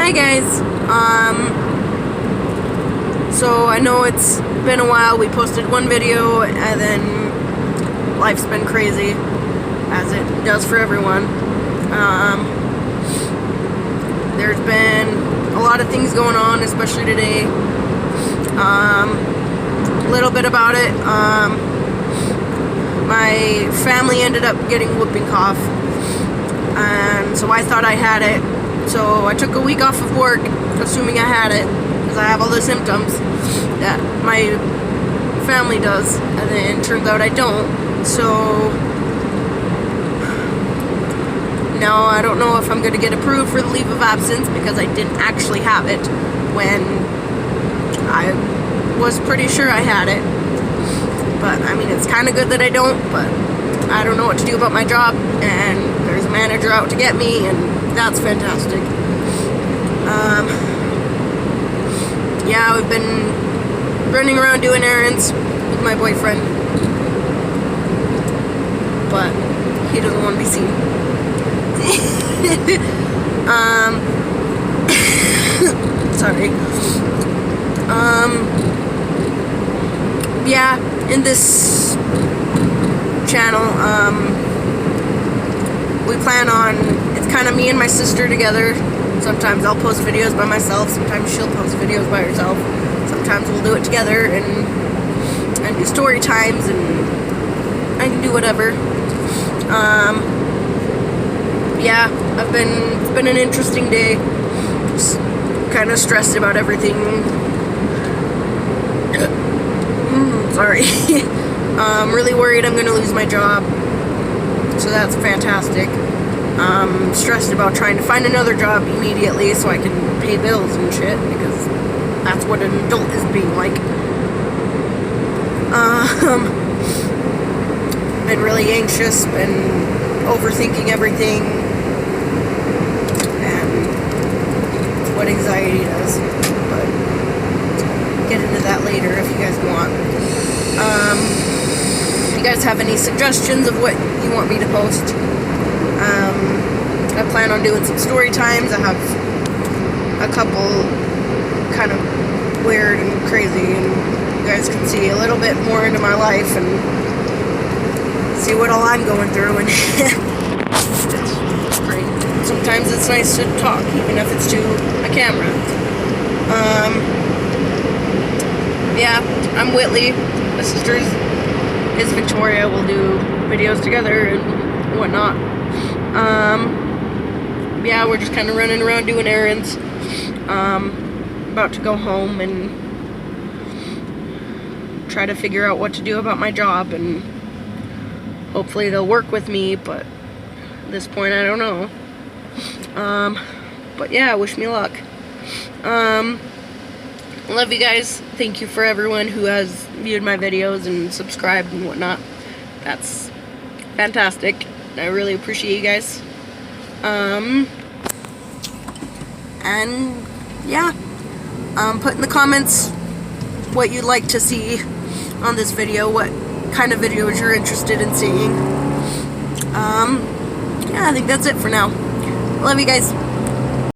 Hi guys. So I know it's been a while. We posted one video and then life's been crazy, as it does for everyone. There's been a lot of things going on, especially today. A little bit about it. My family ended up getting whooping cough, and so I thought I had it. So I took a week off of work, assuming I had it, because I have all the symptoms that my family does, and then it turns out I don't. So now I don't know if I'm going to get approved for the leave of absence, because I didn't actually have it when I was pretty sure I had it. But I mean, it's kind of good that I don't, but I don't know what to do about my job, and there's a manager out to get me, and that's fantastic. Yeah, we've been running around doing errands with my boyfriend, but he doesn't want to be seen. Sorry. Yeah, in this channel, we plan on, it's kind of me and my sister together. Sometimes I'll post videos by myself, sometimes she'll post videos by herself. Sometimes we'll do it together and do story times, and I can do whatever. Yeah, it's been an interesting day. Just kind of stressed about everything. Sorry. I'm really worried I'm going to lose my job, so that's fantastic. Stressed about trying to find another job immediately so I can pay bills and shit, because that's what an adult is being like. Been really anxious, been overthinking everything, and it's what anxiety does, but get into that later if you guys want. If you guys have any suggestions of what you want me to post, I plan on doing some story times. I have a couple kind of weird and crazy, and you guys can see a little bit more into my life and see what all I'm going through, and it's great. Sometimes it's nice to talk, even if it's to a camera. Yeah, I'm Whitley. My sister is Victoria. We'll do videos together and whatnot. Yeah, we're just kind of running around doing errands. About to go home and try to figure out what to do about my job, and hopefully they'll work with me, but at this point I don't know. But yeah, wish me luck. Love you guys. Thank you for everyone who has viewed my videos and subscribed and whatnot. That's fantastic. I really appreciate you guys. And yeah, put in the comments what you'd like to see on this video, what kind of videos you're interested in seeing. Yeah, I think that's it for now. Love you guys.